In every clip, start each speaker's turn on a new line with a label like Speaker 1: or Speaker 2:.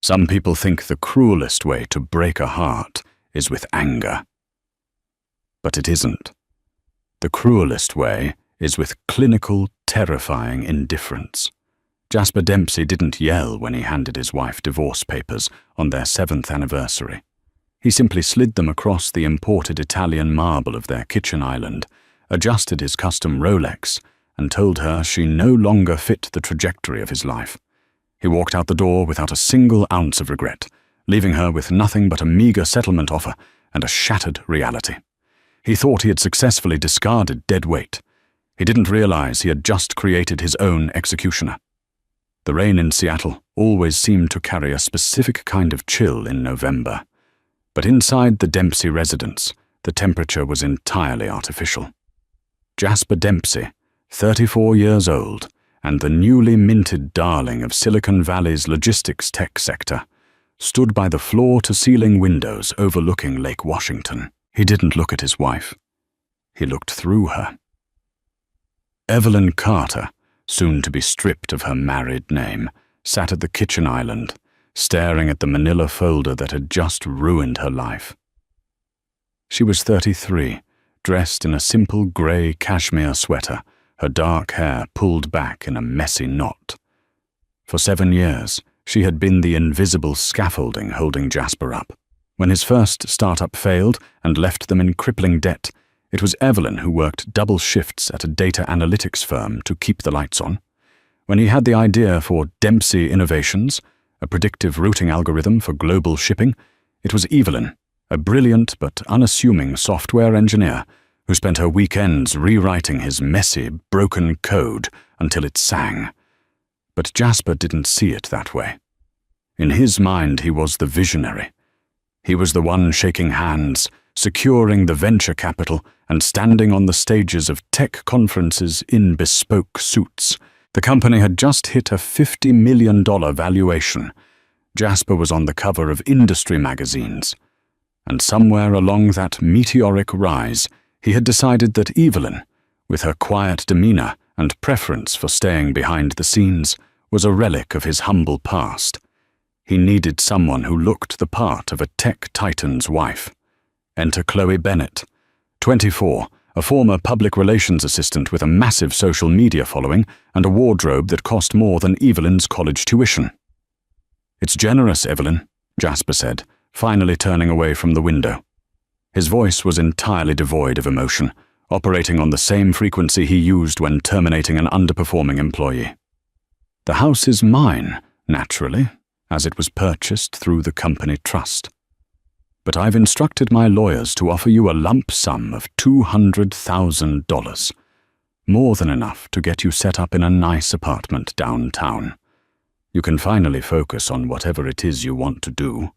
Speaker 1: Some people think the cruelest way to break a heart is with anger. But it isn't. The cruelest way is with clinical, terrifying indifference. Jasper Dempsey didn't yell when he handed his wife divorce papers on their 7th anniversary. He simply slid them across the imported Italian marble of their kitchen island, adjusted his custom Rolex, and told her she no longer fit the trajectory of his life. He walked out the door without a single ounce of regret, leaving her with nothing but a meager settlement offer and a shattered reality. He thought he had successfully discarded dead weight. He didn't realize he had just created his own executioner. The rain in Seattle always seemed to carry a specific kind of chill in November. But inside the Dempsey residence, the temperature was entirely artificial. Jasper Dempsey, 34 years old, and the newly minted darling of Silicon Valley's logistics tech sector, stood by the floor-to-ceiling windows overlooking Lake Washington. He didn't look at his wife. He looked through her. Evelyn Carter, soon to be stripped of her married name, sat at the kitchen island, staring at the manila folder that had just ruined her life. She was 33, dressed in a simple grey cashmere sweater, her dark hair pulled back in a messy knot. For 7 years, she had been the invisible scaffolding holding Jasper up. When his first startup failed and left them in crippling debt, it was Evelyn who worked double shifts at a data analytics firm to keep the lights on. When he had the idea for Dempsey Innovations, a predictive routing algorithm for global shipping, it was Evelyn, a brilliant but unassuming software engineer, who spent her weekends rewriting his messy, broken code until it sang. But Jasper didn't see it that way. In his mind, he was the visionary. He was the one shaking hands, securing the venture capital, and standing on the stages of tech conferences in bespoke suits. The company had just hit a $50 million valuation. Jasper was on the cover of industry magazines. And somewhere along that meteoric rise, he had decided that Evelyn, with her quiet demeanor and preference for staying behind the scenes, was a relic of his humble past. He needed someone who looked the part of a tech titan's wife. Enter Chloe Bennett, 24, a former public relations assistant with a massive social media following and a wardrobe that cost more than Evelyn's college tuition. "It's generous, Evelyn," Jasper said, finally turning away from the window. His voice was entirely devoid of emotion, operating on the same frequency he used when terminating an underperforming employee. "The house is mine, naturally, as it was purchased through the company trust. But I've instructed my lawyers to offer you a lump sum of $200,000, more than enough to get you set up in a nice apartment downtown. You can finally focus on whatever it is you want to do."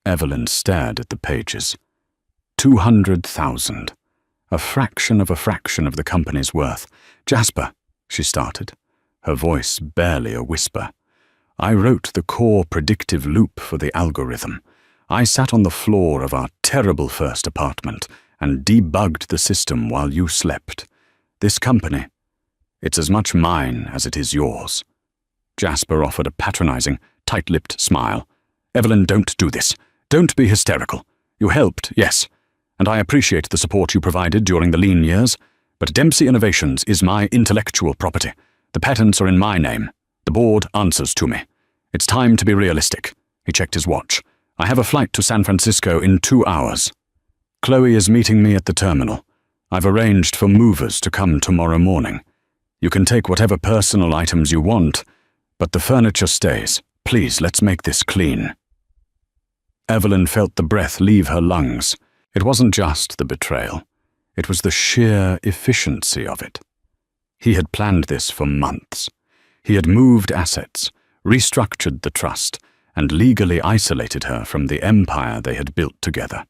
Speaker 1: Evelyn stared at the pages. 200,000, a fraction of the company's worth. "Jasper," she started, her voice barely a whisper, "I wrote the core predictive loop for the algorithm. I sat on the floor of our terrible first apartment and debugged the system while you slept. This company, it's as much mine as it is yours." Jasper offered a patronizing, tight-lipped smile. "Evelyn, don't do this. Don't be hysterical. You helped, yes, and I appreciate the support you provided during the lean years, but Dempsey Innovations is my intellectual property. The patents are in my name. The board answers to me. It's time to be realistic." He checked his watch. "I have a flight to San Francisco in 2 hours. Chloe is meeting me at the terminal. I've arranged for movers to come tomorrow morning. You can take whatever personal items you want, but the furniture stays. Please, let's make this clean." Evelyn felt the breath leave her lungs. It wasn't just the betrayal. It was the sheer efficiency of it. He had planned this for months. He had moved assets, restructured the trust, and legally isolated her from the empire they had built together.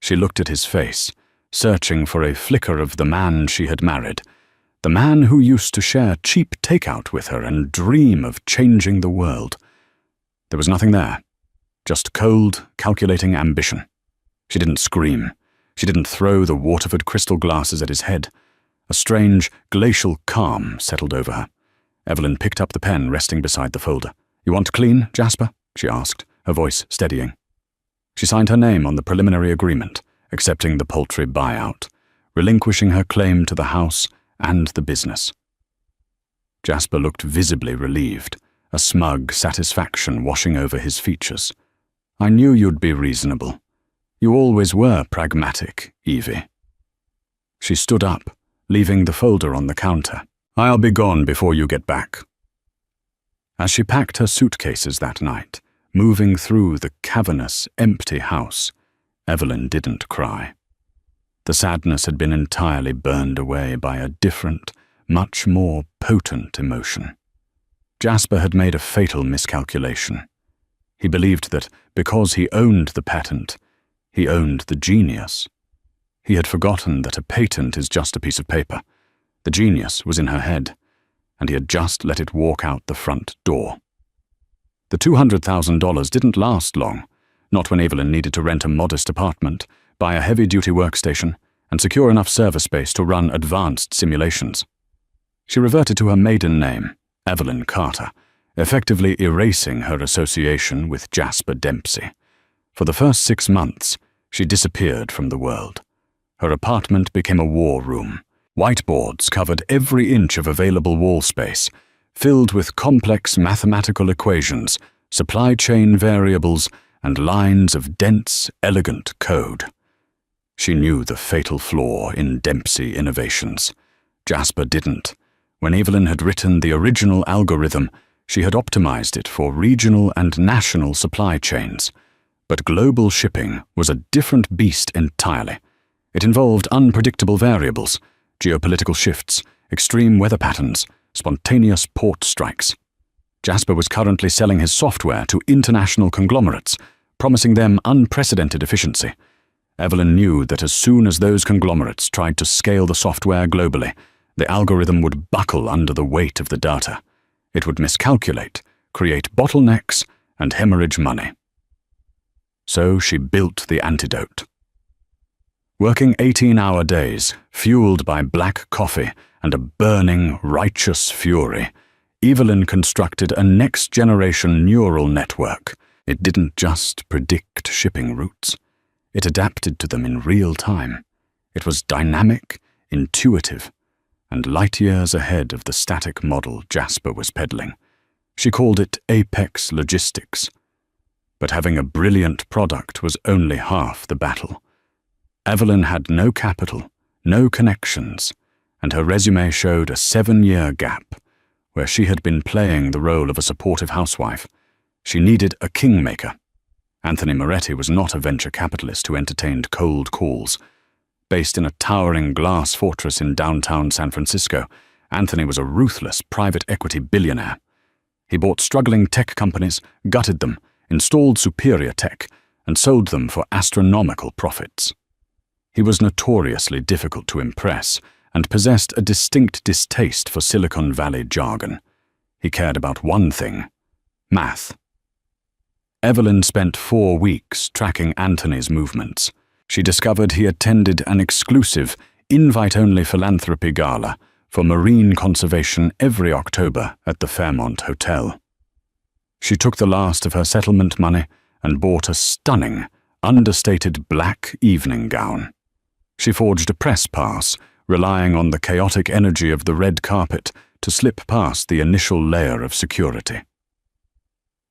Speaker 1: She looked at his face, searching for a flicker of the man she had married, the man who used to share cheap takeout with her and dream of changing the world. There was nothing there, just cold, calculating ambition. She didn't scream. She didn't throw the Waterford crystal glasses at his head. A strange, glacial calm settled over her. Evelyn picked up the pen resting beside the folder. "You want clean, Jasper?" she asked, her voice steadying. She signed her name on the preliminary agreement, accepting the paltry buyout, relinquishing her claim to the house and the business. Jasper looked visibly relieved, a smug satisfaction washing over his features. "I knew you'd be reasonable. You always were pragmatic, Evie." She stood up, leaving the folder on the counter. "I'll be gone before you get back." As she packed her suitcases that night, moving through the cavernous, empty house, Evelyn didn't cry. The sadness had been entirely burned away by a different, much more potent emotion. Jasper had made a fatal miscalculation. He believed that because he owned the patent, he owned the genius. He had forgotten that a patent is just a piece of paper. The genius was in her head, and he had just let it walk out the front door. The $200,000 didn't last long, not when Evelyn needed to rent a modest apartment, buy a heavy-duty workstation, and secure enough server space to run advanced simulations. She reverted to her maiden name, Evelyn Carter, effectively erasing her association with Jasper Dempsey. For the first 6 months, she disappeared from the world. Her apartment became a war room. Whiteboards covered every inch of available wall space, filled with complex mathematical equations, supply chain variables, and lines of dense, elegant code. She knew the fatal flaw in Dempsey innovations. Jasper didn't. When Evelyn had written the original algorithm, she had optimized it for regional and national supply chains. But global shipping was a different beast entirely. It involved unpredictable variables, geopolitical shifts, extreme weather patterns, spontaneous port strikes. Jasper was currently selling his software to international conglomerates, promising them unprecedented efficiency. Evelyn knew that as soon as those conglomerates tried to scale the software globally, the algorithm would buckle under the weight of the data. It would miscalculate, create bottlenecks, and hemorrhage money. So she built the antidote. Working 18-hour days, fueled by black coffee and a burning, righteous fury, Evelyn constructed a next-generation neural network. It didn't just predict shipping routes. It adapted to them in real time. It was dynamic, intuitive, and light years ahead of the static model Jasper was peddling. She called it Apex Logistics. But having a brilliant product was only half the battle. Evelyn had no capital, no connections, and her resume showed a 7-year gap where she had been playing the role of a supportive housewife. She needed a kingmaker. Anthony Moretti was not a venture capitalist who entertained cold calls. Based in a towering glass fortress in downtown San Francisco, Anthony was a ruthless private equity billionaire. He bought struggling tech companies, gutted them, installed superior tech, and sold them for astronomical profits. He was notoriously difficult to impress and possessed a distinct distaste for Silicon Valley jargon. He cared about one thing: math. Evelyn spent 4 weeks tracking Anthony's movements. She discovered he attended an exclusive, invite-only philanthropy gala for marine conservation every October at the Fairmont Hotel. She took the last of her settlement money and bought a stunning, understated black evening gown. She forged a press pass, relying on the chaotic energy of the red carpet to slip past the initial layer of security.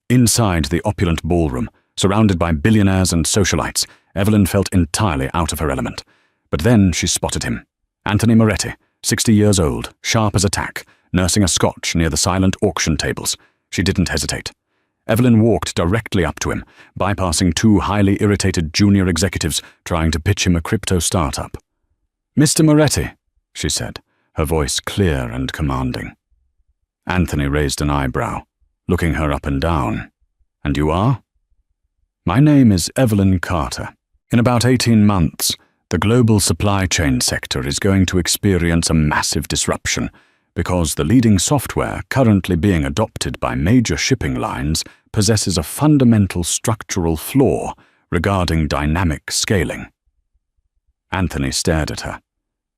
Speaker 1: Inside the opulent ballroom, surrounded by billionaires and socialites, Evelyn felt entirely out of her element. But then she spotted him. Anthony Moretti, 60 years old, sharp as a tack, nursing a scotch near the silent auction tables. She didn't hesitate. Evelyn walked directly up to him, bypassing 2 highly irritated junior executives trying to pitch him a crypto startup. "Mr. Moretti," she said, her voice clear and commanding. Anthony raised an eyebrow, looking her up and down. "And you are?" "My name is Evelyn Carter. In about 18 months, the global supply chain sector is going to experience a massive disruption because the leading software currently being adopted by major shipping lines possesses a fundamental structural flaw regarding dynamic scaling." Anthony stared at her.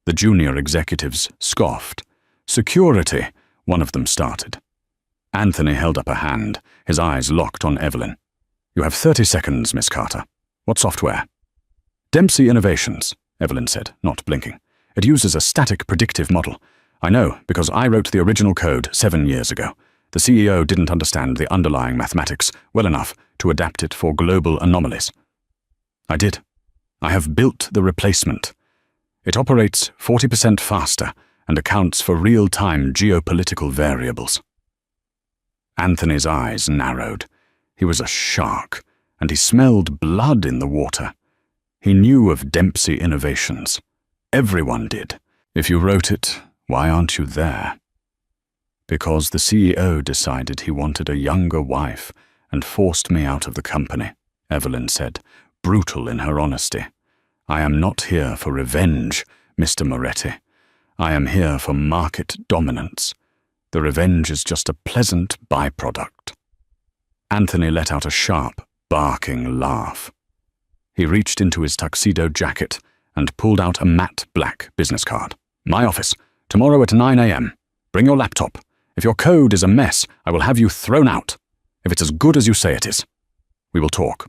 Speaker 1: The junior executives scoffed. "Security," one of them started. Anthony held up a hand, his eyes locked on Evelyn. "You have 30 seconds, Miss Carter. What software?" "Dempsey Innovations," Evelyn said, not blinking. "It uses a static predictive model. I know, because I wrote the original code 7 years ago. The CEO didn't understand the underlying mathematics well enough to adapt it for global anomalies. I did. I have built the replacement. It operates 40% faster and accounts for real-time geopolitical variables." Anthony's eyes narrowed. He was a shark, and he smelled blood in the water. He knew of Dempsey Innovations. Everyone did. If you wrote it, why aren't you there? "Because the CEO decided he wanted a younger wife and forced me out of the company," Evelyn said, brutal in her honesty. "I am not here for revenge, Mr. Moretti. I am here for market dominance. The revenge is just a pleasant byproduct." Anthony let out a sharp, barking laugh. He reached into his tuxedo jacket and pulled out a matte black business card. "My office, tomorrow at 9 a.m. Bring your laptop. If your code is a mess, I will have you thrown out. If it's as good as you say it is, we will talk."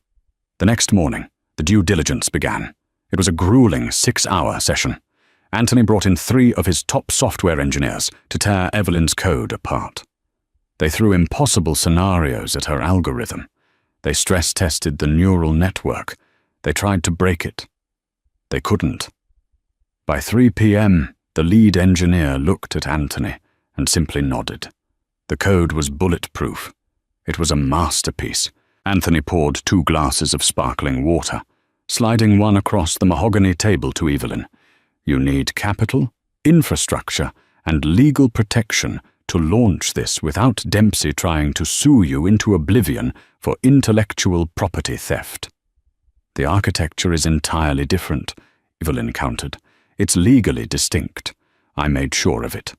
Speaker 1: The next morning, the due diligence began. It was a grueling 6-hour session. Anthony brought in 3 of his top software engineers to tear Evelyn's code apart. They threw impossible scenarios at her algorithm. They stress-tested the neural network. They tried to break it. They couldn't. By 3 p.m., the lead engineer looked at Anthony and simply nodded. The code was bulletproof. It was a masterpiece. Anthony poured 2 glasses of sparkling water, sliding one across the mahogany table to Evelyn. "You need capital, infrastructure, and legal protection to launch this without Dempsey trying to sue you into oblivion for intellectual property theft." "The architecture is entirely different," Evelyn countered. "It's legally distinct. I made sure of it."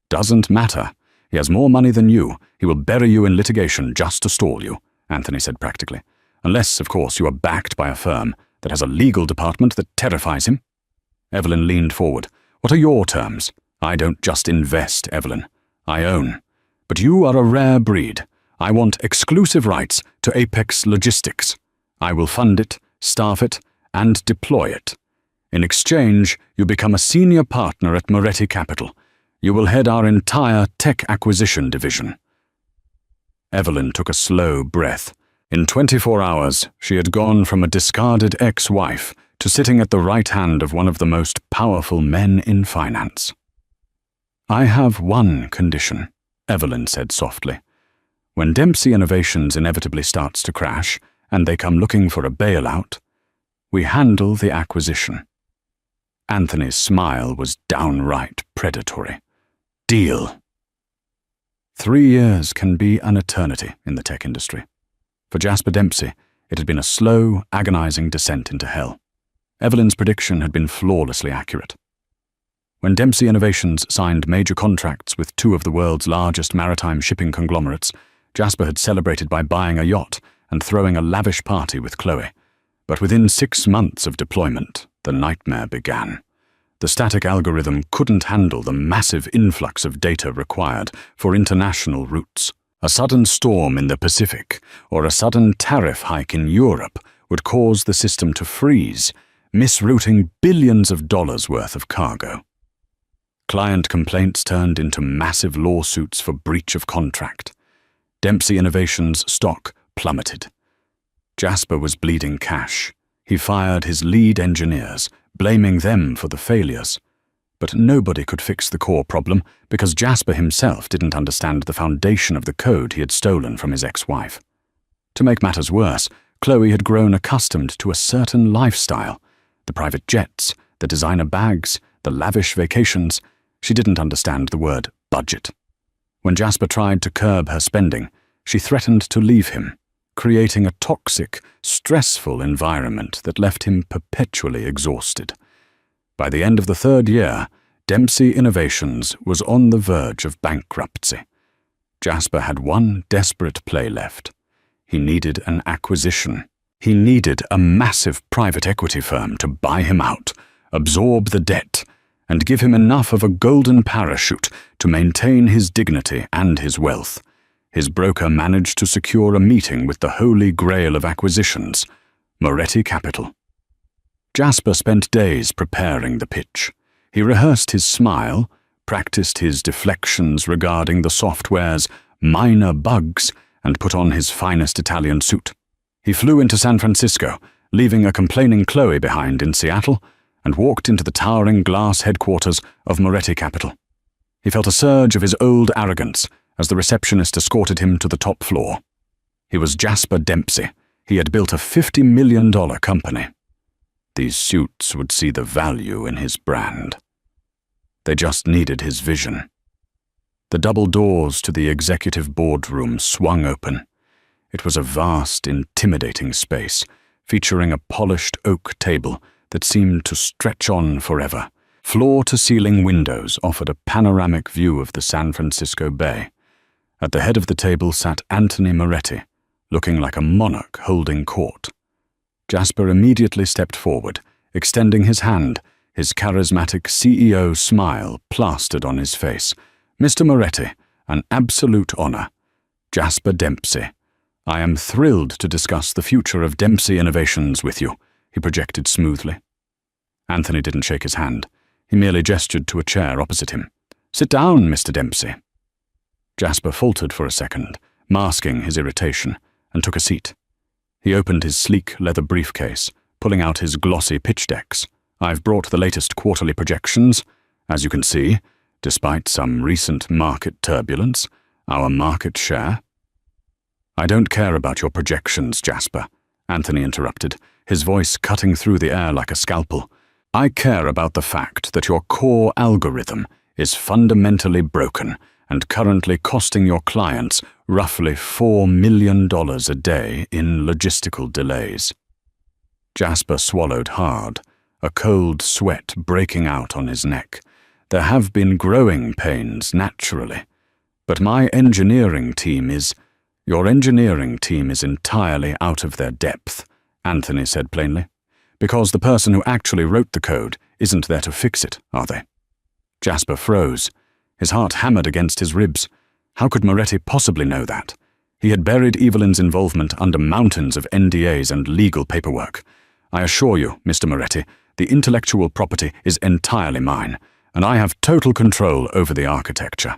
Speaker 1: "Doesn't matter. He has more money than you. He will bury you in litigation just to stall you," Anthony said practically. "Unless, of course, you are backed by a firm that has a legal department that terrifies him." Evelyn leaned forward. "What are your terms?" "I don't just invest, Evelyn. I own. But you are a rare breed. I want exclusive rights to Apex Logistics. I will fund it, staff it, and deploy it. In exchange, you become a senior partner at Moretti Capital. You will head our entire tech acquisition division." Evelyn took a slow breath. In 24 hours, she had gone from a discarded ex-wife to sitting at the right hand of one of the most powerful men in finance. "I have one condition," Evelyn said softly. "When Dempsey Innovations inevitably starts to crash, and they come looking for a bailout, we handle the acquisition." Anthony's smile was downright predatory. "Deal." 3 years can be an eternity in the tech industry. For Jasper Dempsey, it had been a slow, agonizing descent into hell. Evelyn's prediction had been flawlessly accurate. When Dempsey Innovations signed major contracts with 2 of the world's largest maritime shipping conglomerates, Jasper had celebrated by buying a yacht and throwing a lavish party with Chloe. But within 6 months of deployment, the nightmare began. The static algorithm couldn't handle the massive influx of data required for international routes. A sudden storm in the Pacific or a sudden tariff hike in Europe would cause the system to freeze, misrouting billions of dollars worth of cargo. Client complaints turned into massive lawsuits for breach of contract. Dempsey Innovations' stock plummeted. Jasper was bleeding cash. He fired his lead engineers, blaming them for the failures. But nobody could fix the core problem because Jasper himself didn't understand the foundation of the code he had stolen from his ex-wife. To make matters worse, Chloe had grown accustomed to a certain lifestyle. The private jets, the designer bags, the lavish vacations. She didn't understand the word budget. When Jasper tried to curb her spending, she threatened to leave him, creating a toxic, stressful environment that left him perpetually exhausted. By the end of the 3rd year, Dempsey Innovations was on the verge of bankruptcy. Jasper had one desperate play left. He needed an acquisition. He needed a massive private equity firm to buy him out, absorb the debt, and give him enough of a golden parachute to maintain his dignity and his wealth. his broker managed to secure a meeting with the holy grail of acquisitions, Moretti Capital. Jasper spent days preparing the pitch. He rehearsed his smile, practiced his deflections regarding the software's minor bugs, and put on his finest Italian suit. He flew into San Francisco, leaving a complaining Chloe behind in Seattle, and walked into the towering glass headquarters of Moretti Capital. He felt a surge of his old arrogance as the receptionist escorted him to the top floor. He was Jasper Dempsey. He had built a $50 million company. These suits would see the value in his brand. They just needed his vision. The double doors to the executive boardroom swung open. It was a vast, intimidating space, featuring a polished oak table that seemed to stretch on forever. Floor-to-ceiling windows offered a panoramic view of the San Francisco Bay. At the head of the table sat Anthony Moretti, looking like a monarch holding court. Jasper immediately stepped forward, extending his hand, his charismatic CEO smile plastered on his face. "Mr. Moretti, an absolute honor. Jasper Dempsey. I am thrilled to discuss the future of Dempsey Innovations with you," he projected smoothly. Anthony didn't shake his hand. He merely gestured to a chair opposite him. "Sit down, Mr. Dempsey." Jasper faltered for a second, masking his irritation, and took a seat. He opened his sleek leather briefcase, pulling out his glossy pitch decks. "I've brought the latest quarterly projections. As you can see, despite some recent market turbulence, our market share—" "I don't care about your projections, Jasper," Anthony interrupted, his voice cutting through the air like a scalpel. "I care about the fact that your core algorithm is fundamentally broken and currently costing your clients roughly $4 million a day in logistical delays." Jasper swallowed hard, a cold sweat breaking out on his neck. "There have been growing pains, naturally, but my engineering team is—" "Your engineering team is entirely out of their depth," Anthony said plainly, "because the person who actually wrote the code isn't there to fix it, are they?" Jasper froze. His heart hammered against his ribs. How could Moretti possibly know that? He had buried Evelyn's involvement under mountains of NDAs and legal paperwork. "I assure you, Mr. Moretti, the intellectual property is entirely mine, and I have total control over the architecture."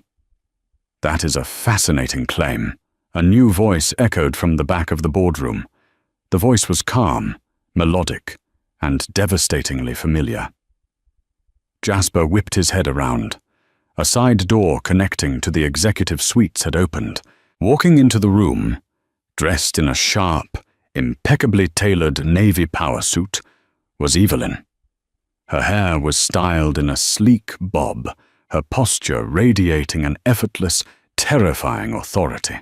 Speaker 1: "That is a fascinating claim." A new voice echoed from the back of the boardroom. The voice was calm, melodic, and devastatingly familiar. Jasper whipped his head around. A side door connecting to the executive suites had opened. Walking into the room, dressed in a sharp, impeccably tailored navy power suit, was Evelyn. Her hair was styled in a sleek bob, her posture radiating an effortless, terrifying authority.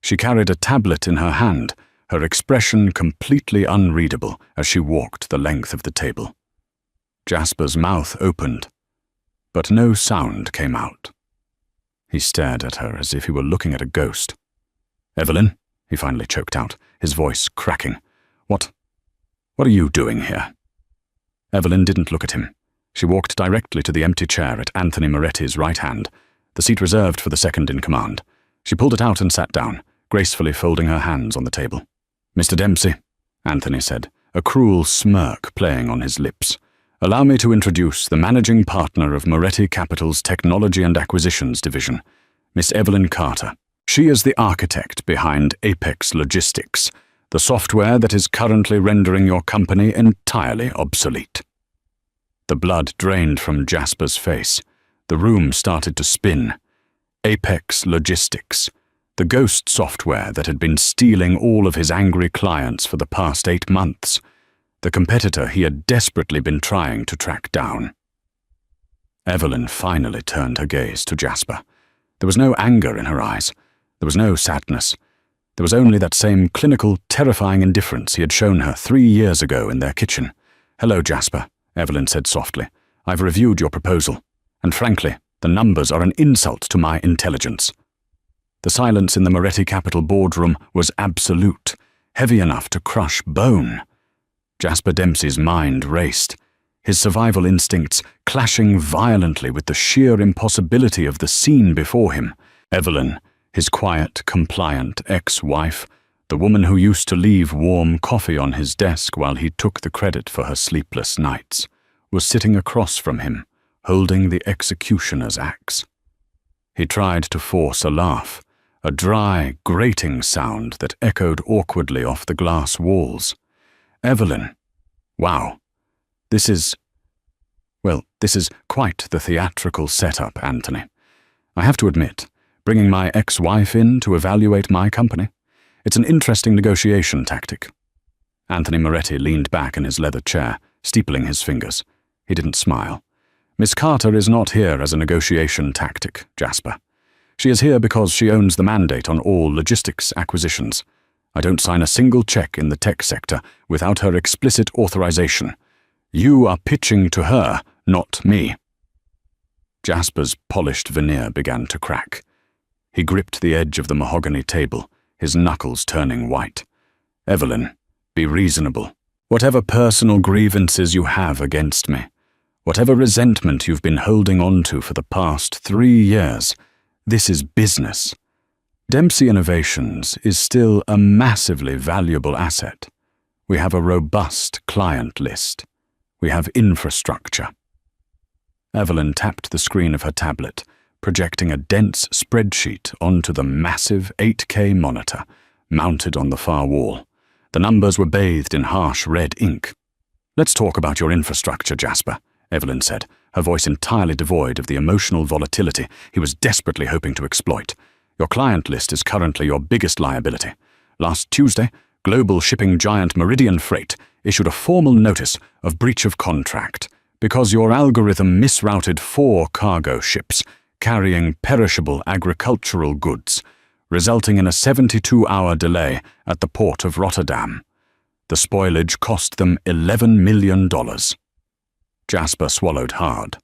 Speaker 1: She carried a tablet in her hand, her expression completely unreadable as she walked the length of the table. Jasper's mouth opened, but no sound came out. He stared at her as if he were looking at a ghost. "Evelyn," he finally choked out, his voice cracking. What are you doing here?" Evelyn didn't look at him. She walked directly to the empty chair at Anthony Moretti's right hand, the seat reserved for the second in command. She pulled it out and sat down, gracefully folding her hands on the table. "Mr. Dempsey," Anthony said, a cruel smirk playing on his lips, "allow me to introduce the managing partner of Moretti Capital's Technology and Acquisitions Division, Miss Evelyn Carter. She is the architect behind Apex Logistics, the software that is currently rendering your company entirely obsolete." The blood drained from Jasper's face. The room started to spin. Apex Logistics, the ghost software that had been stealing all of his angry clients for the past 8 months, the competitor he had desperately been trying to track down. Evelyn finally turned her gaze to Jasper. There was no anger in her eyes. There was no sadness. There was only that same clinical, terrifying indifference he had shown her 3 years ago in their kitchen. "Hello, Jasper," Evelyn said softly. "I've reviewed your proposal, and frankly, the numbers are an insult to my intelligence." The silence in the Moretti Capital boardroom was absolute, heavy enough to crush bone. Jasper Dempsey's mind raced, his survival instincts clashing violently with the sheer impossibility of the scene before him. "Evelyn, His quiet, compliant ex-wife, the woman who used to leave warm coffee on his desk while he took the credit for her sleepless nights, was sitting across from him, holding the executioner's axe. He tried to force a laugh, a dry, grating sound that echoed awkwardly off the glass walls. Evelyn, wow, this is quite the theatrical setup, Anthony. I have to admit, bringing my ex-wife in to evaluate my company, it's an interesting negotiation tactic. Anthony Moretti leaned back in his leather chair, steepling his fingers. He didn't smile. Miss Carter is not here as a negotiation tactic, Jasper. She is here because she owns the mandate on all logistics acquisitions. I don't sign a single check in the tech sector without her explicit authorization. You are pitching to her, not me. Jasper's polished veneer began to crack. He gripped the edge of the mahogany table, his knuckles turning white. Evelyn, be reasonable. Whatever personal grievances you have against me, whatever resentment you've been holding on to for the past 3 years, this is business. Dempsey Innovations is still a massively valuable asset. We have a robust client list. We have infrastructure. Evelyn tapped the screen of her tablet, projecting a dense spreadsheet onto the massive 8K monitor mounted on the far wall. The numbers were bathed in harsh red ink. Let's talk about your infrastructure, Jasper, Evelyn said, her voice entirely devoid of the emotional volatility he was desperately hoping to exploit. Your client list is currently your biggest liability. Last Tuesday, global shipping giant Meridian Freight issued a formal notice of breach of contract because your algorithm misrouted 4 cargo ships carrying perishable agricultural goods, resulting in a 72-hour delay at the port of Rotterdam. The spoilage cost them $11 million. Jasper swallowed hard.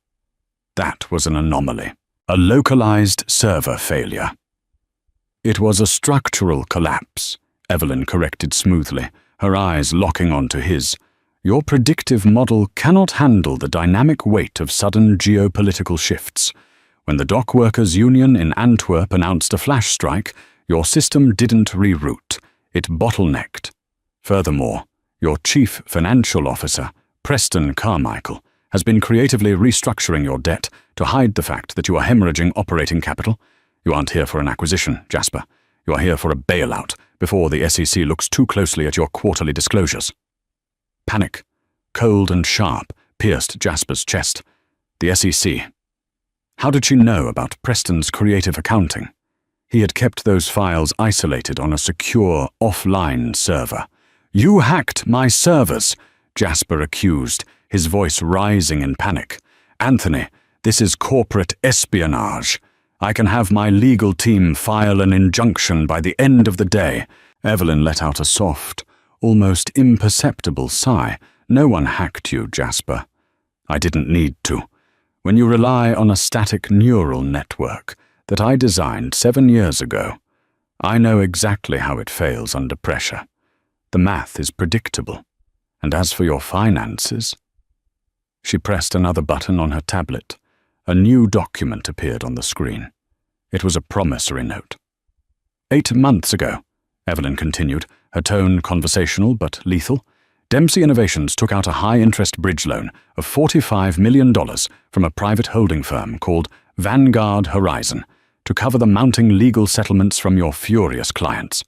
Speaker 1: That was an anomaly, a localized server failure. It was a structural collapse, Evelyn corrected smoothly, her eyes locking onto his. Your predictive model cannot handle the dynamic weight of sudden geopolitical shifts. When the dock workers' union in Antwerp announced a flash strike, your system didn't reroute. It bottlenecked. Furthermore, your chief financial officer, Preston Carmichael, has been creatively restructuring your debt to hide the fact that you are hemorrhaging operating capital. You aren't here for an acquisition, Jasper. You are here for a bailout before the SEC looks too closely at your quarterly disclosures. Panic, cold and sharp, pierced Jasper's chest. The SEC. How did she know about Preston's creative accounting? He had kept those files isolated on a secure, offline server. You hacked my servers, Jasper accused, his voice rising in panic. Anthony, this is corporate espionage. I can have my legal team file an injunction by the end of the day. Evelyn let out a soft, almost imperceptible sigh. No one hacked you, Jasper. I didn't need to. When you rely on a static neural network that I designed 7 years ago, I know exactly how it fails under pressure. The math is predictable. And as for your finances... She pressed another button on her tablet. A new document appeared on the screen. It was a promissory note. 8 months ago, Evelyn continued, her tone conversational but lethal, Dempsey Innovations took out a high-interest bridge loan of $45 million from a private holding firm called Vanguard Horizon to cover the mounting legal settlements from your furious clients.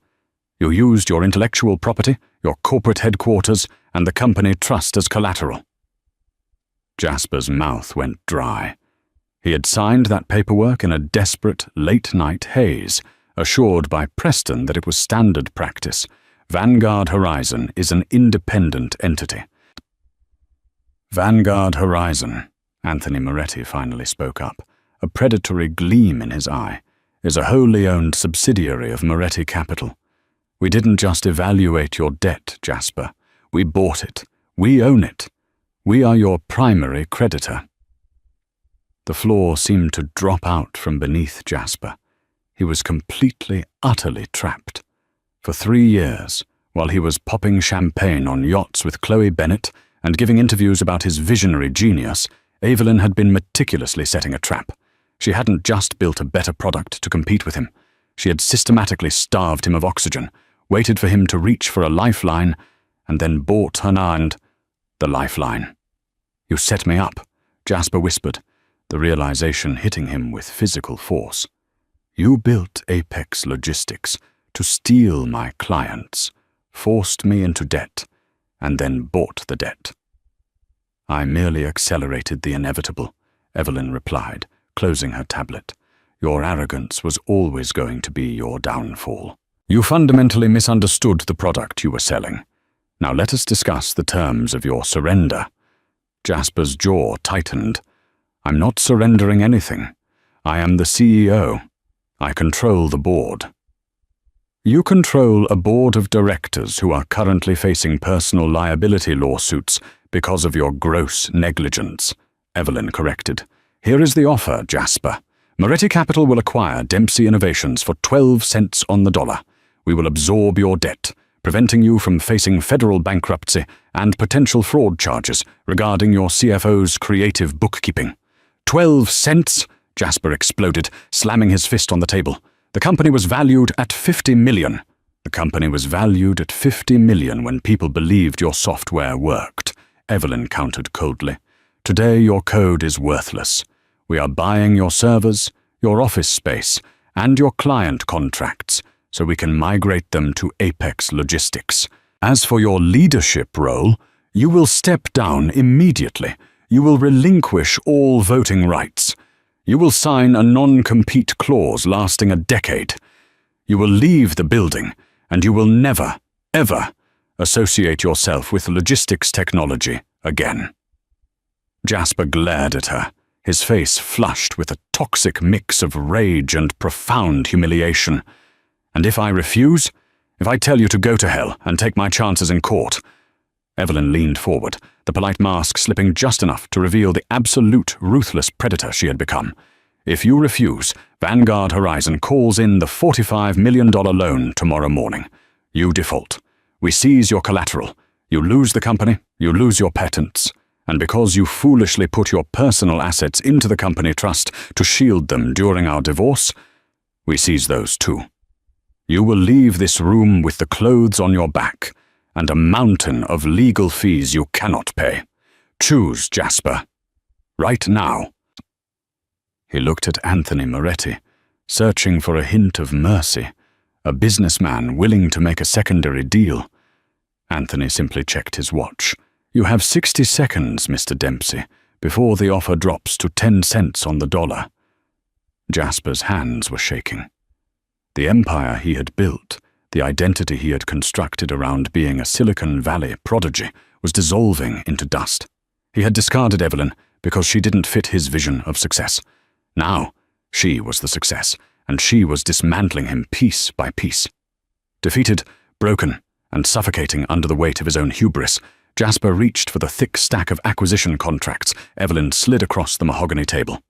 Speaker 1: You used your intellectual property, your corporate headquarters, and the company trust as collateral. Jasper's mouth went dry. He had signed that paperwork in a desperate late-night haze, assured by Preston that it was standard practice. Vanguard Horizon is an independent entity. Vanguard Horizon, Anthony Moretti finally spoke up, a predatory gleam in his eye, is a wholly owned subsidiary of Moretti Capital. We didn't just evaluate your debt, Jasper. We bought it. We own it. We are your primary creditor. The floor seemed to drop out from beneath Jasper. He was completely, utterly trapped. For 3 years, while he was popping champagne on yachts with Chloe Bennett and giving interviews about his visionary genius, Evelyn had been meticulously setting a trap. She hadn't just built a better product to compete with him. She had systematically starved him of oxygen, waited for him to reach for a lifeline, and then bought and earned the lifeline. "You set me up," Jasper whispered, the realization hitting him with physical force. "You built Apex Logistics to steal my clients, forced me into debt, and then bought the debt." "I merely accelerated the inevitable," Evelyn replied, closing her tablet. "Your arrogance was always going to be your downfall. You fundamentally misunderstood the product you were selling. Now let us discuss the terms of your surrender." Jasper's jaw tightened. "I'm not surrendering anything. I am the CEO. I control the board." "You control a board of directors who are currently facing personal liability lawsuits because of your gross negligence," Evelyn corrected. "Here is the offer, Jasper. Moretti Capital will acquire Dempsey Innovations for 12 cents on the dollar. We will absorb your debt, preventing you from facing federal bankruptcy and potential fraud charges regarding your CFO's creative bookkeeping." 12 cents? Jasper exploded, slamming his fist on the table. "The company was valued at $50 million. The company was valued at $50 million when people believed your software worked," Evelyn countered coldly. "Today your code is worthless. We are buying your servers, your office space, and your client contracts, so we can migrate them to Apex Logistics. As for your leadership role, you will step down immediately. You will relinquish all voting rights. You will sign a non-compete clause lasting a decade. You will leave the building, and you will never, ever associate yourself with logistics technology again." Jasper glared at her, his face flushed with a toxic mix of rage and profound humiliation. "And if I refuse? If I tell you to go to hell and take my chances in court?" Evelyn leaned forward, the polite mask slipping just enough to reveal the absolute ruthless predator she had become. "If you refuse, Vanguard Horizon calls in the $45 million loan tomorrow morning. You default. We seize your collateral. You lose the company, you lose your patents. And because you foolishly put your personal assets into the company trust to shield them during our divorce, we seize those too. You will leave this room with the clothes on your back and a mountain of legal fees you cannot pay. Choose, Jasper. Right now." He looked at Anthony Moretti, searching for a hint of mercy, a businessman willing to make a secondary deal. Anthony simply checked his watch. "You have 60 seconds, Mr. Dempsey, before the offer drops to 10 cents on the dollar." Jasper's hands were shaking. The empire he had built, the identity he had constructed around being a Silicon Valley prodigy, was dissolving into dust. He had discarded Evelyn because she didn't fit his vision of success. Now, she was the success, and she was dismantling him piece by piece. Defeated, broken, and suffocating under the weight of his own hubris, Jasper reached for the thick stack of acquisition contracts Evelyn slid across the mahogany table.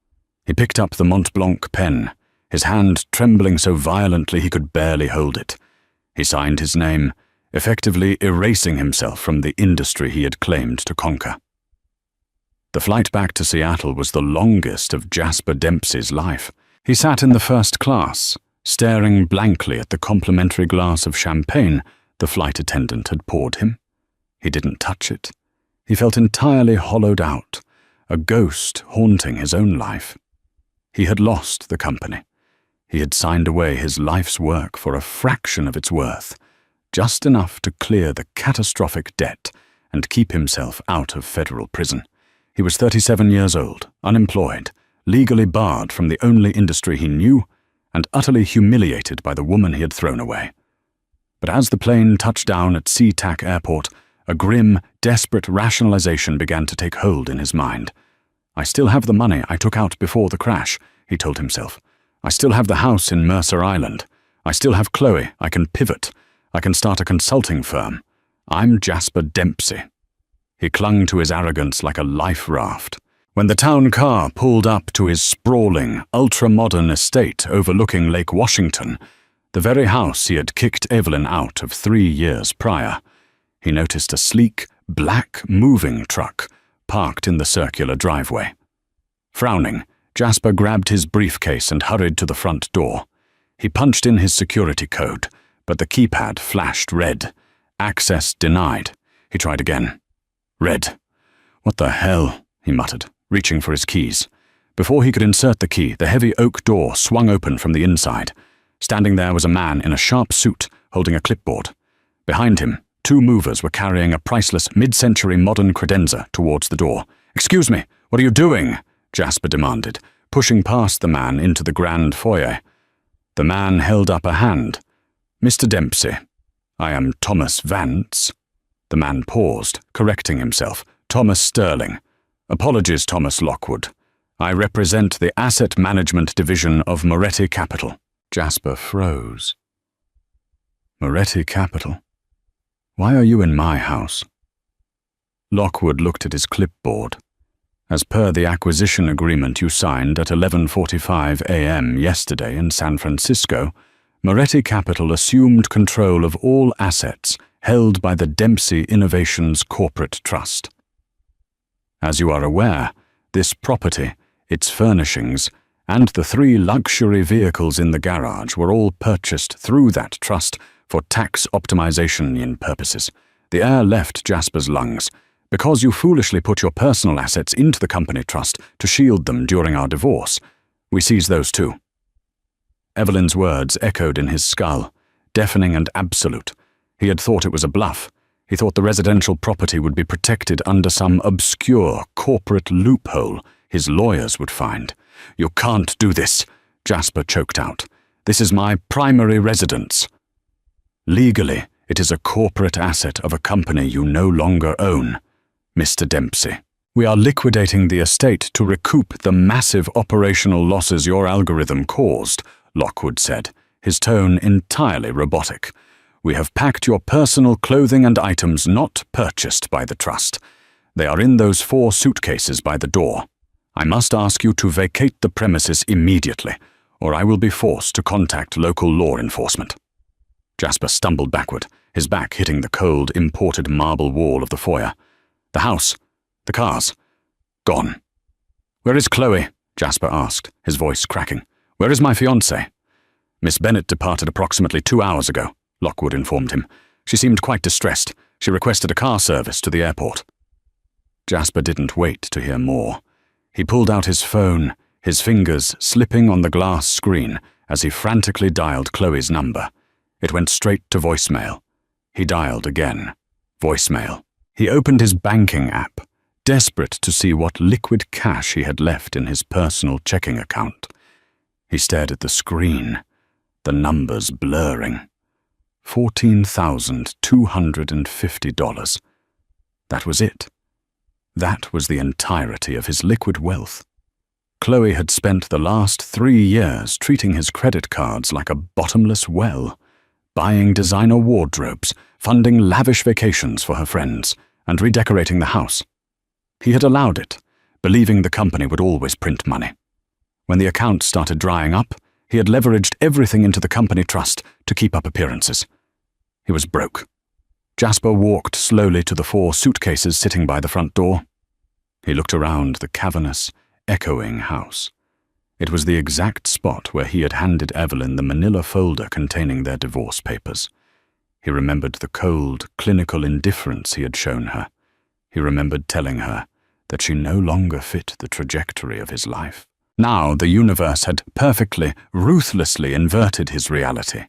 Speaker 1: He picked up the Mont Blanc pen, his hand trembling so violently he could barely hold it. He signed his name, effectively erasing himself from the industry he had claimed to conquer. The flight back to Seattle was the longest of Jasper Dempsey's life. He sat in the first class, staring blankly at the complimentary glass of champagne the flight attendant had poured him. He didn't touch it. He felt entirely hollowed out, a ghost haunting his own life. He had lost the company. He had signed away his life's work for a fraction of its worth, just enough to clear the catastrophic debt and keep himself out of federal prison. He was 37 years old, unemployed, legally barred from the only industry he knew, and utterly humiliated by the woman he had thrown away. But as the plane touched down at SeaTac Airport, a grim, desperate rationalization began to take hold in his mind. "I still have the money I took out before the crash," he told himself. "I still have the house in Mercer Island. I still have Chloe. I can pivot. I can start a consulting firm. I'm Jasper Dempsey." He clung to his arrogance like a life raft. When the town car pulled up to his sprawling, ultra-modern estate overlooking Lake Washington, the very house he had kicked Evelyn out of 3 years prior, he noticed a sleek, black moving truck parked in the circular driveway. Frowning, Jasper grabbed his briefcase and hurried to the front door. He punched in his security code, but the keypad flashed red. Access denied. He tried again. Red. What the hell? He muttered, reaching for his keys. Before he could insert the key, the heavy oak door swung open from the inside. Standing there was a man in a sharp suit, holding a clipboard. Behind him, two movers were carrying a priceless mid-century modern credenza towards the door. "Excuse me, what are you doing?" Jasper demanded, pushing past the man into the grand foyer. The man held up a hand. "Mr. Dempsey, I am Thomas Vance." The man paused, correcting himself. "Thomas Sterling. Apologies, Thomas Lockwood. I represent the Asset Management Division of Moretti Capital." Jasper froze. "Moretti Capital? Why are you in my house?" Lockwood looked at his clipboard. "As per the acquisition agreement you signed at 11:45 a.m. yesterday in San Francisco, Moretti Capital assumed control of all assets held by the Dempsey Innovations Corporate Trust. As you are aware, this property, its furnishings, and the 3 luxury vehicles in the garage were all purchased through that trust for tax optimization purposes. The air left Jasper's lungs. Because you foolishly put your personal assets into the company trust to shield them during our divorce, we seized those too." Evelyn's words echoed in his skull, deafening and absolute. He had thought it was a bluff. He thought the residential property would be protected under some obscure corporate loophole his lawyers would find. "You can't do this," Jasper choked out. "This is my primary residence." "Legally, it is a corporate asset of a company you no longer own, Mr. Dempsey. We are liquidating the estate to recoup the massive operational losses your algorithm caused," Lockwood said, his tone entirely robotic. "We have packed your personal clothing and items not purchased by the trust. They are in those 4 suitcases by the door. I must ask you to vacate the premises immediately, or I will be forced to contact local law enforcement." Jasper stumbled backward, his back hitting the cold, imported marble wall of the foyer. "The house, the cars, gone." "Where is Chloe?" Jasper asked, his voice cracking. "Where is my fiancée?" "Miss Bennett departed approximately 2 hours ago," Lockwood informed him. "She seemed quite distressed. She requested a car service to the airport." Jasper didn't wait to hear more. He pulled out his phone, his fingers slipping on the glass screen as he frantically dialed Chloe's number. It went straight to voicemail. He dialed again. Voicemail. He opened his banking app, desperate to see what liquid cash he had left in his personal checking account. He stared at the screen, the numbers blurring. $14,250. That was it. That was the entirety of his liquid wealth. Chloe had spent the last 3 years treating his credit cards like a bottomless well, buying designer wardrobes, funding lavish vacations for her friends, and redecorating the house. He had allowed it, believing the company would always print money. When the account started drying up, he had leveraged everything into the company trust to keep up appearances. He was broke. Jasper walked slowly to the 4 suitcases sitting by the front door. He looked around the cavernous, echoing house. It was the exact spot where he had handed Evelyn the manila folder containing their divorce papers. He remembered the cold, clinical indifference he had shown her. He remembered telling her that she no longer fit the trajectory of his life. Now the universe had perfectly, ruthlessly inverted his reality.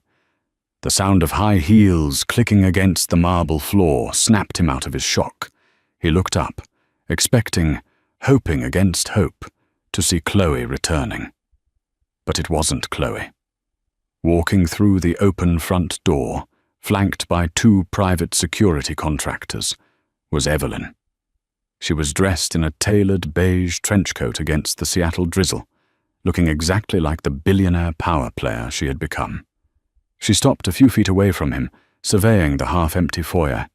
Speaker 1: The sound of high heels clicking against the marble floor snapped him out of his shock. He looked up, expecting, hoping against hope, to see Chloe returning. But it wasn't Chloe. Walking through the open front door, flanked by 2 private security contractors, was Evelyn. She was dressed in a tailored beige trench coat against the Seattle drizzle, looking exactly like the billionaire power player she had become. She stopped a few feet away from him, surveying the half-empty foyer.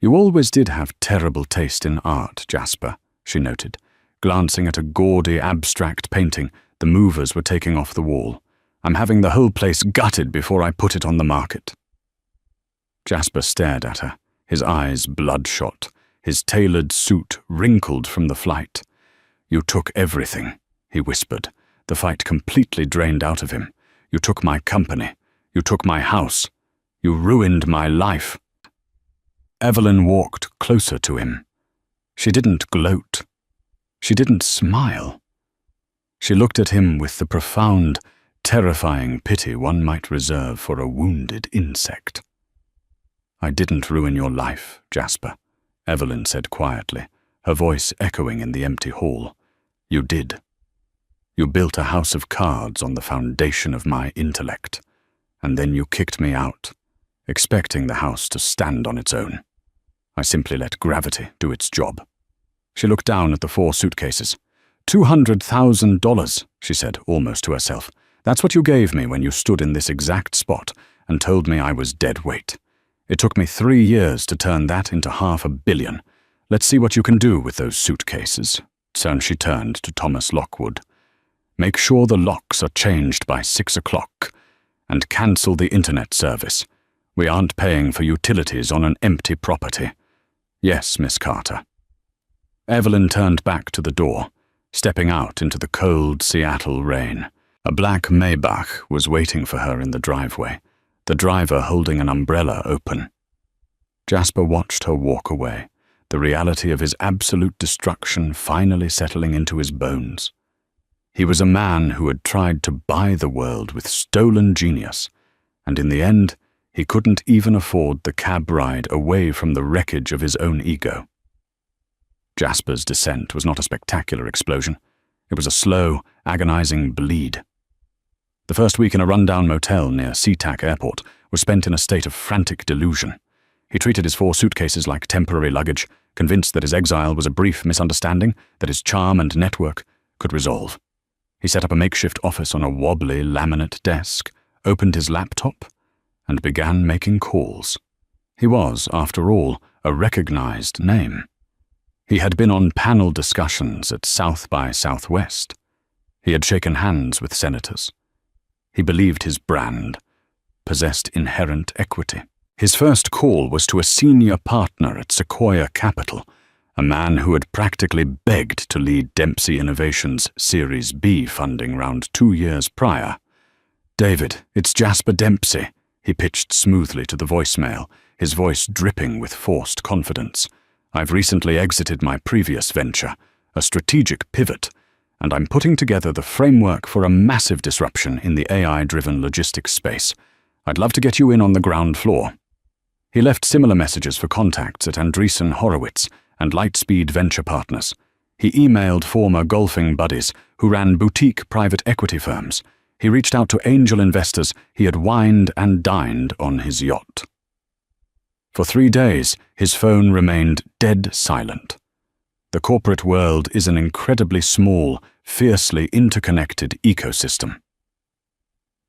Speaker 1: "You always did have terrible taste in art, Jasper," she noted, glancing at a gaudy abstract painting the movers were taking off the wall. "I'm having the whole place gutted before I put it on the market." Jasper stared at her, his eyes bloodshot, his tailored suit wrinkled from the flight. "You took everything," he whispered, the fight completely drained out of him. You took my company. You took my house. You ruined my life." Evelyn walked closer to him. She didn't gloat. She didn't smile. She looked at him with the profound, terrifying pity one might reserve for a wounded insect. "I didn't ruin your life, Jasper," Evelyn said quietly, her voice echoing in the empty hall. "You did. You built a house of cards on the foundation of my intellect, and then you kicked me out, expecting the house to stand on its own. I simply let gravity do its job." She looked down at the 4 suitcases. $200,000, she said, almost to herself. "That's what you gave me when you stood in this exact spot and told me I was dead weight. It took me 3 years to turn that into $500 million. Let's see what you can do with those suitcases." So she turned to Thomas Lockwood. "Make sure the locks are changed by 6 o'clock, and cancel the internet service. We aren't paying for utilities on an empty property." "Yes, Miss Carter." Evelyn turned back to the door, stepping out into the cold Seattle rain. A black Maybach was waiting for her in the driveway, the driver holding an umbrella open. Jasper watched her walk away, the reality of his absolute destruction finally settling into his bones. He was a man who had tried to buy the world with stolen genius, and in the end, he couldn't even afford the cab ride away from the wreckage of his own ego. Jasper's descent was not a spectacular explosion. It was a slow, agonizing bleed. The first week in a rundown motel near SeaTac Airport was spent in a state of frantic delusion. He treated his 4 suitcases like temporary luggage, convinced that his exile was a brief misunderstanding that his charm and network could resolve. He set up a makeshift office on a wobbly laminate desk, opened his laptop, and began making calls. He was, after all, a recognized name. He had been on panel discussions at South by Southwest. He had shaken hands with senators. He believed his brand possessed inherent equity. His first call was to a senior partner at Sequoia Capital, a man who had practically begged to lead Dempsey Innovations' Series B funding round 2 years prior. "David, it's Jasper Dempsey," he pitched smoothly to the voicemail, his voice dripping with forced confidence. "I've recently exited my previous venture, a strategic pivot, and I'm putting together the framework for a massive disruption in the AI-driven logistics space. I'd love to get you in on the ground floor." He left similar messages for contacts at Andreessen Horowitz and Lightspeed Venture Partners. He emailed former golfing buddies who ran boutique private equity firms. He reached out to angel investors he had wined and dined on his yacht. For 3 days, his phone remained dead silent. The corporate world is an incredibly small, fiercely interconnected ecosystem.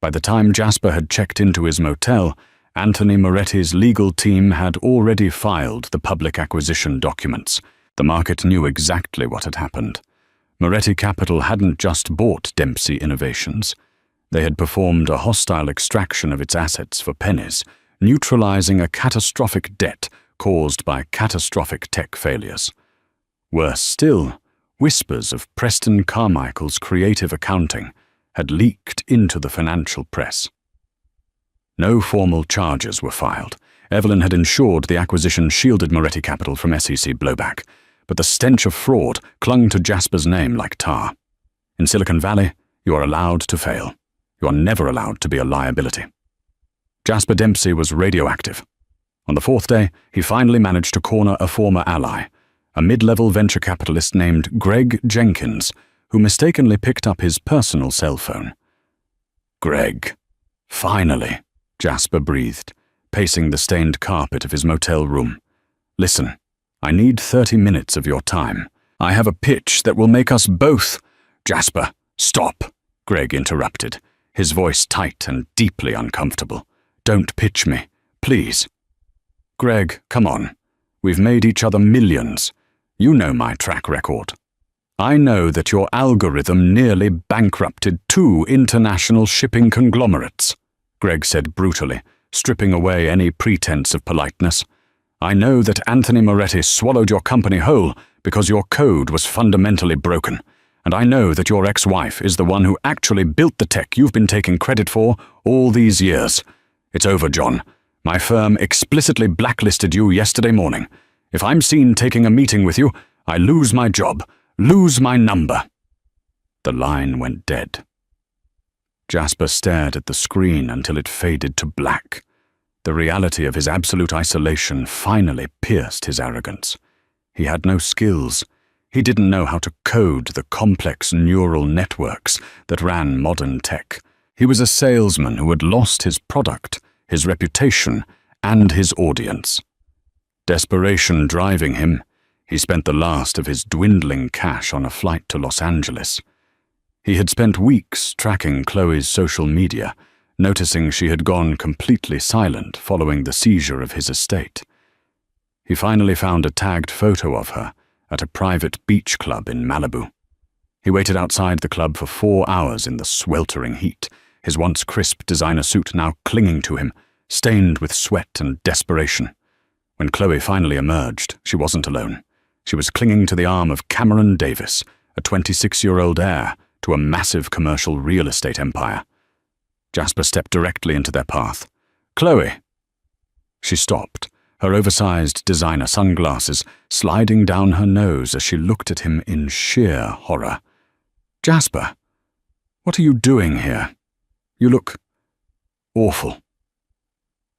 Speaker 1: By the time Jasper had checked into his motel, Anthony Moretti's legal team had already filed the public acquisition documents. The market knew exactly what had happened. Moretti Capital hadn't just bought Dempsey Innovations. They had performed a hostile extraction of its assets for pennies, neutralizing a catastrophic debt caused by catastrophic tech failures. Worse still, whispers of Preston Carmichael's creative accounting had leaked into the financial press. No formal charges were filed. Evelyn had ensured the acquisition shielded Moretti Capital from SEC blowback, but the stench of fraud clung to Jasper's name like tar. In Silicon Valley, you are allowed to fail. You are never allowed to be a liability. Jasper Dempsey was radioactive. On the 4th day, he finally managed to corner a former ally, a mid-level venture capitalist named Greg Jenkins, who mistakenly picked up his personal cell phone. "Greg, finally," Jasper breathed, pacing the stained carpet of his motel room. "Listen, I need 30 minutes of your time. I have a pitch that will make us both—" "Jasper, stop," Greg interrupted, his voice tight and deeply uncomfortable. "Don't pitch me, please." "Greg, come on. We've made each other millions. You know my track record. I know that your algorithm nearly bankrupted 2 international shipping conglomerates," Greg said brutally, stripping away any pretense of politeness. "I know that Anthony Moretti swallowed your company whole because your code was fundamentally broken. and I know that your ex-wife is the one who actually built the tech you've been taking credit for all these years. It's over, John. My firm explicitly blacklisted you yesterday morning. If I'm seen taking a meeting with you, I lose my job, lose my number." The line went dead. Jasper stared at the screen until it faded to black. The reality of his absolute isolation finally pierced his arrogance. He had no skills. He didn't know how to code the complex neural networks that ran modern tech. He was a salesman who had lost his product, his reputation, and his audience. Desperation driving him, he spent the last of his dwindling cash on a flight to Los Angeles. He had spent weeks tracking Chloe's social media, noticing she had gone completely silent following the seizure of his estate. He finally found a tagged photo of her at a private beach club in Malibu. He waited outside the club for 4 hours in the sweltering heat, his once crisp designer suit now clinging to him, stained with sweat and desperation. When Chloe finally emerged, she wasn't alone. She was clinging to the arm of Cameron Davis, a 26-year-old heir to a massive commercial real estate empire. Jasper stepped directly into their path. "Chloe!" She stopped, her oversized designer sunglasses sliding down her nose as she looked at him in sheer horror. "Jasper, what are you doing here? You look awful."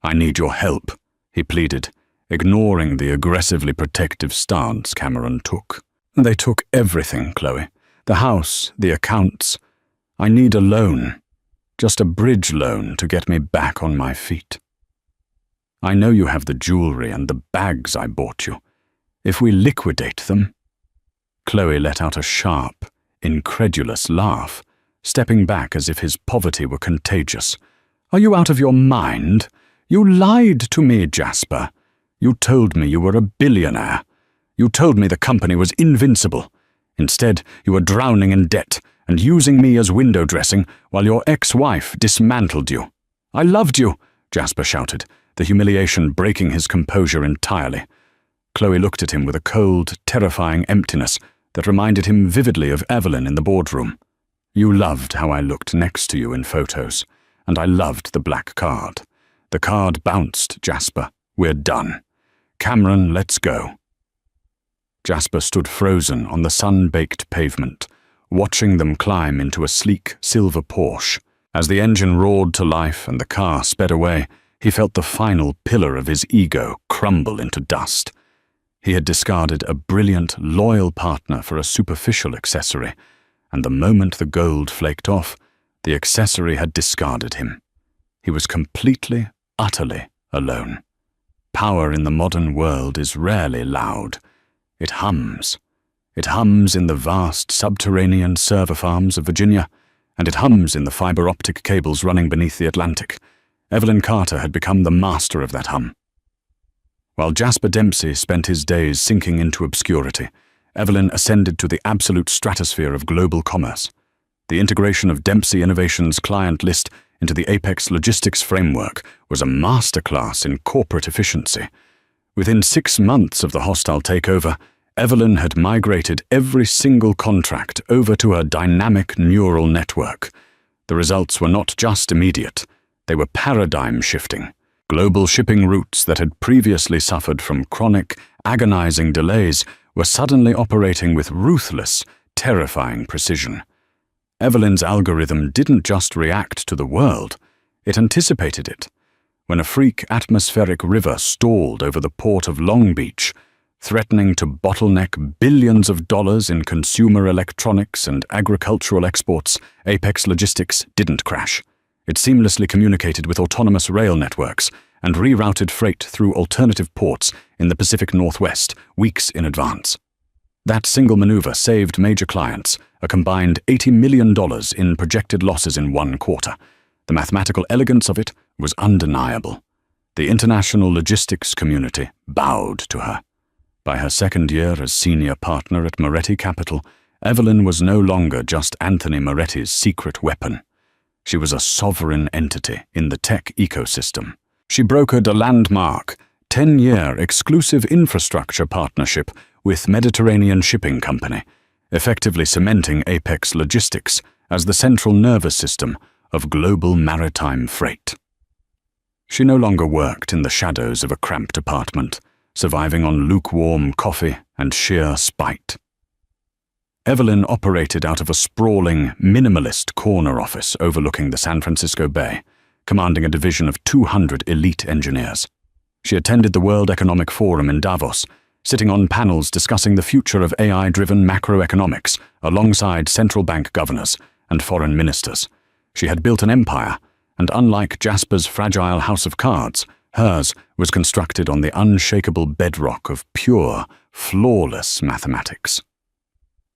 Speaker 1: "I need your help," he pleaded, ignoring the aggressively protective stance Cameron took. "They took everything, Chloe. The house, the accounts. I need a loan. Just a bridge loan to get me back on my feet. I know you have the jewelry and the bags I bought you. If we liquidate them—" Chloe let out a sharp, incredulous laugh, stepping back as if his poverty were contagious. "Are you out of your mind? You lied to me, Jasper. You told me you were a billionaire. You told me the company was invincible. Instead, you were drowning in debt and using me as window dressing while your ex-wife dismantled you." "I loved you," Jasper shouted, the humiliation breaking his composure entirely. Chloe looked at him with a cold, terrifying emptiness that reminded him vividly of Evelyn in the boardroom. "You loved how I looked next to you in photos, and I loved the black card. The card bounced, Jasper. We're done. Cameron, let's go." Jasper stood frozen on the sun-baked pavement, watching them climb into a sleek silver Porsche. As the engine roared to life and the car sped away, he felt the final pillar of his ego crumble into dust. He had discarded a brilliant, loyal partner for a superficial accessory, and the moment the gold flaked off, the accessory had discarded him. He was completely, utterly alone. Power in the modern world is rarely loud. It hums. It hums in the vast subterranean server farms of Virginia, and it hums in the fiber optic cables running beneath the Atlantic. Evelyn Carter had become the master of that hum. While Jasper Dempsey spent his days sinking into obscurity, Evelyn ascended to the absolute stratosphere of global commerce. The integration of Dempsey Innovations' client list into the Apex logistics framework was a masterclass in corporate efficiency. Within 6 months of the hostile takeover, Evelyn had migrated every single contract over to her dynamic neural network. The results were not just immediate, they were paradigm-shifting. Global shipping routes that had previously suffered from chronic, agonizing delays were suddenly operating with ruthless, terrifying precision. Evelyn's algorithm didn't just react to the world, it anticipated it. When a freak atmospheric river stalled over the port of Long Beach, threatening to bottleneck billions of dollars in consumer electronics and agricultural exports, Apex Logistics didn't crash. It seamlessly communicated with autonomous rail networks and rerouted freight through alternative ports in the Pacific Northwest weeks in advance. That single maneuver saved major clients a combined $80 million in projected losses in 1 quarter. The mathematical elegance of it was undeniable. The international logistics community bowed to her. By her 2nd year as senior partner at Moretti Capital, Evelyn was no longer just Anthony Moretti's secret weapon. She was a sovereign entity in the tech ecosystem. She brokered a landmark, 10-year exclusive infrastructure partnership with Mediterranean Shipping Company, effectively cementing Apex Logistics as the central nervous system of global maritime freight. She no longer worked in the shadows of a cramped apartment, surviving on lukewarm coffee and sheer spite. Evelyn operated out of a sprawling, minimalist corner office overlooking the San Francisco Bay, commanding a division of 200 elite engineers. She attended the World Economic Forum in Davos, sitting on panels discussing the future of AI-driven macroeconomics alongside central bank governors and foreign ministers. She had built an empire, and unlike Jasper's fragile house of cards, hers was constructed on the unshakable bedrock of pure, flawless mathematics.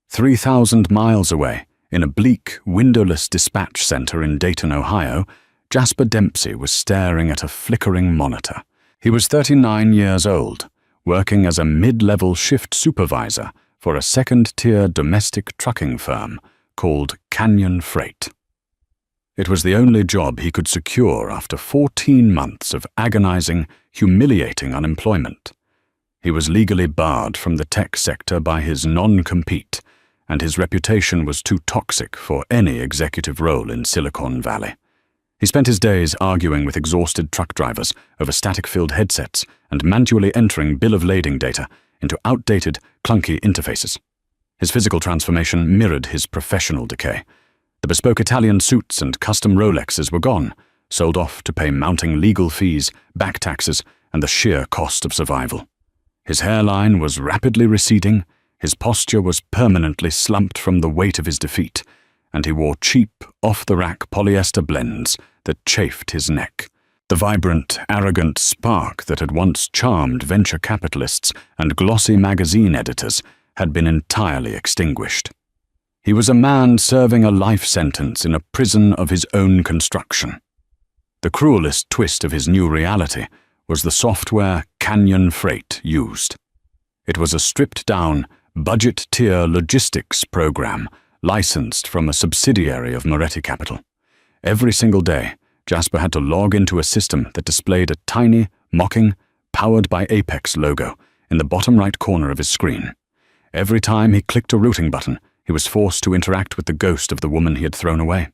Speaker 1: 3,000 miles away, in a bleak, windowless dispatch center in Dayton, Ohio, Jasper Dempsey was staring at a flickering monitor. He was 39 years old, working as a mid-level shift supervisor for a second-tier domestic trucking firm called Canyon Freight. It was the only job he could secure after 14 months of agonizing, humiliating unemployment. He was legally barred from the tech sector by his non-compete, and his reputation was too toxic for any executive role in Silicon Valley. He spent his days arguing with exhausted truck drivers over static-filled headsets and manually entering bill of lading data into outdated, clunky interfaces. His physical transformation mirrored his professional decay. The bespoke Italian suits and custom Rolexes were gone, sold off to pay mounting legal fees, back taxes, and the sheer cost of survival. His hairline was rapidly receding, his posture was permanently slumped from the weight of his defeat, and he wore cheap, off-the-rack polyester blends that chafed his neck. The vibrant, arrogant spark that had once charmed venture capitalists and glossy magazine editors had been entirely extinguished. He was a man serving a life sentence in a prison of his own construction. The cruelest twist of his new reality was the software Canyon Freight used. It was a stripped-down, budget-tier logistics program licensed from a subsidiary of Moretti Capital. Every single day, Jasper had to log into a system that displayed a tiny, mocking, powered by Apex logo in the bottom right corner of his screen. Every time he clicked a routing button, he was forced to interact with the ghost of the woman he had thrown away.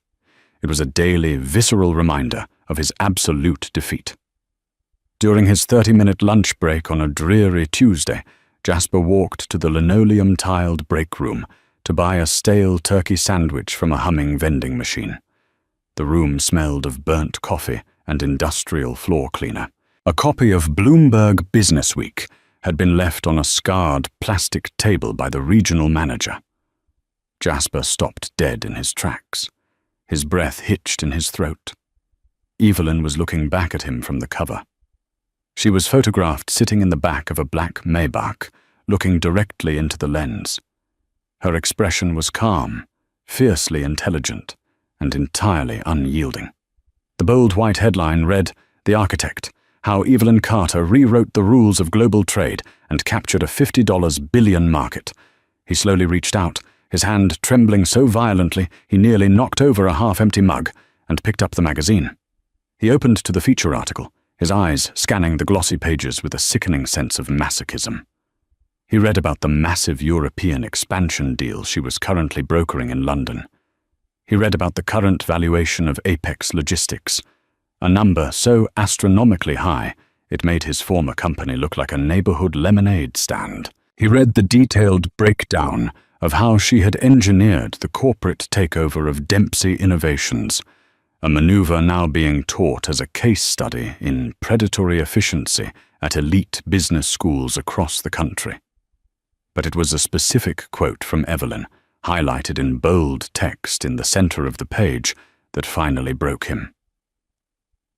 Speaker 1: It was a daily, visceral reminder of his absolute defeat. During his 30-minute lunch break on a dreary Tuesday, Jasper walked to the linoleum-tiled break room to buy a stale turkey sandwich from a humming vending machine. The room smelled of burnt coffee and industrial floor cleaner. A copy of Bloomberg Businessweek had been left on a scarred plastic table by the regional manager. Jasper stopped dead in his tracks. His breath hitched in his throat. Evelyn was looking back at him from the cover. She was photographed sitting in the back of a black Maybach, looking directly into the lens. Her expression was calm, fiercely intelligent, and entirely unyielding. The bold white headline read, "The Architect, How Evelyn Carter Rewrote the Rules of Global Trade and Captured a $50 billion Market." He slowly reached out, his hand trembling so violently he nearly knocked over a half-empty mug, and picked up the magazine. He opened to the feature article, his eyes scanning the glossy pages with a sickening sense of masochism. He read about the massive European expansion deal she was currently brokering in London. He read about the current valuation of Apex Logistics, a number so astronomically high it made his former company look like a neighborhood lemonade stand. He read the detailed breakdown of how she had engineered the corporate takeover of Dempsey Innovations, a maneuver now being taught as a case study in predatory efficiency at elite business schools across the country. But it was a specific quote from Evelyn, highlighted in bold text in the center of the page, that finally broke him.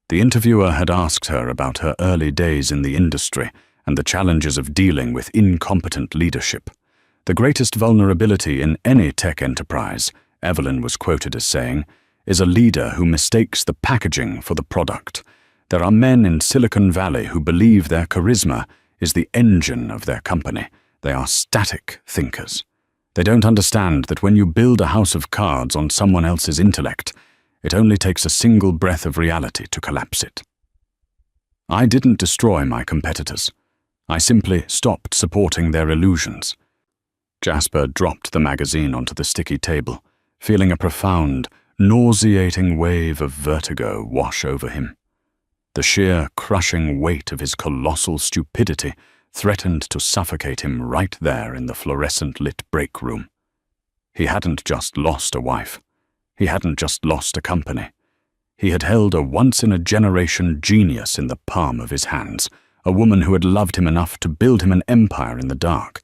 Speaker 1: The interviewer had asked her about her early days in the industry and the challenges of dealing with incompetent leadership. The greatest vulnerability in any tech enterprise, Evelyn was quoted as saying, is a leader who mistakes the packaging for the product. There are men in Silicon Valley who believe their charisma is the engine of their company. They are static thinkers. They don't understand that when you build a house of cards on someone else's intellect, it only takes a single breath of reality to collapse it. I didn't destroy my competitors. I simply stopped supporting their illusions. Jasper dropped the magazine onto the sticky table, feeling a profound, nauseating wave of vertigo wash over him. The sheer, crushing weight of his colossal stupidity threatened to suffocate him right there in the fluorescent-lit break room. He hadn't just lost a wife. He hadn't just lost a company. He had held a once-in-a-generation genius in the palm of his hands, a woman who had loved him enough to build him an empire in the dark,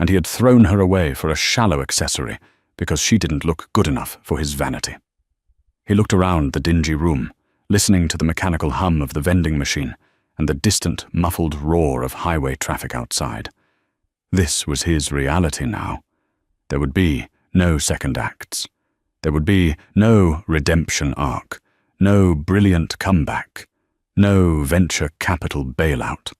Speaker 1: and he had thrown her away for a shallow accessory because she didn't look good enough for his vanity. He looked around the dingy room, listening to the mechanical hum of the vending machine and the distant, muffled roar of highway traffic outside. This was his reality now. There would be no second acts. There would be no redemption arc, no brilliant comeback, no venture capital bailout.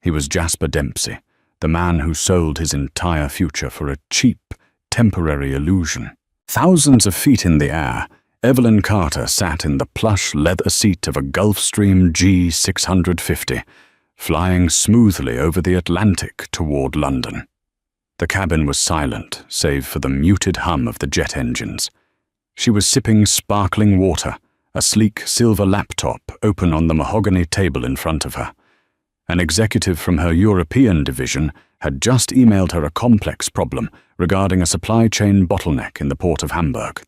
Speaker 1: He was Jasper Dempsey, the man who sold his entire future for a cheap, temporary illusion. Thousands of feet in the air, Evelyn Carter sat in the plush leather seat of a Gulfstream G650, flying smoothly over the Atlantic toward London. The cabin was silent, save for the muted hum of the jet engines. She was sipping sparkling water, a sleek silver laptop open on the mahogany table in front of her. An executive from her European division had just emailed her a complex problem regarding a supply chain bottleneck in the port of Hamburg.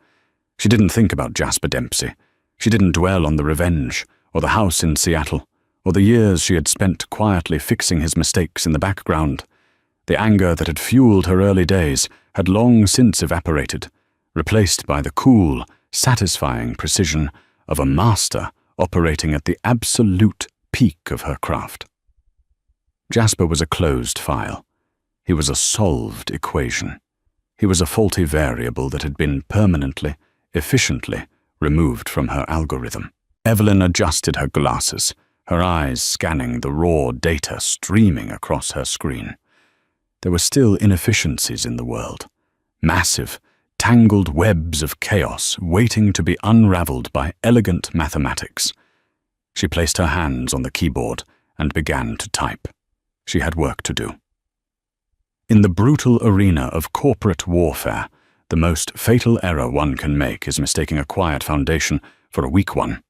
Speaker 1: She didn't think about Jasper Dempsey. She didn't dwell on the revenge, or the house in Seattle, or the years she had spent quietly fixing his mistakes in the background. The anger that had fueled her early days had long since evaporated, replaced by the cool, satisfying precision of a master operating at the absolute peak of her craft. Jasper was a closed file. He was a solved equation. He was a faulty variable that had been permanently, efficiently removed from her algorithm. Evelyn adjusted her glasses, her eyes scanning the raw data streaming across her screen. There were still inefficiencies in the world, massive, tangled webs of chaos waiting to be unraveled by elegant mathematics. She placed her hands on the keyboard and began to type. She had work to do. In the brutal arena of corporate warfare, the most fatal error one can make is mistaking a quiet foundation for a weak one.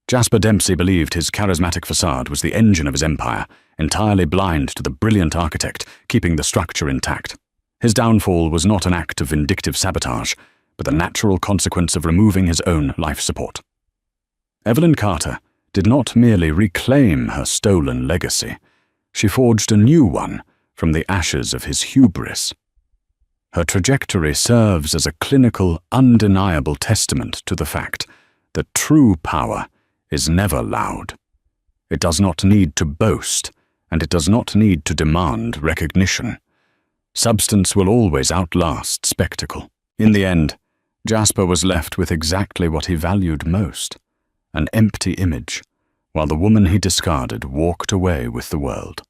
Speaker 1: Jasper Dempsey believed his charismatic facade was the engine of his empire, entirely blind to the brilliant architect keeping the structure intact. His downfall was not an act of vindictive sabotage, but the natural consequence of removing his own life support. Evelyn Carter did not merely reclaim her stolen legacy, she forged a new one from the ashes of his hubris. Her trajectory serves as a clinical, undeniable testament to the fact that true power is never loud. It does not need to boast, and it does not need to demand recognition. Substance will always outlast spectacle. In the end, Jasper was left with exactly what he valued most, an empty image, while the woman he discarded walked away with the world.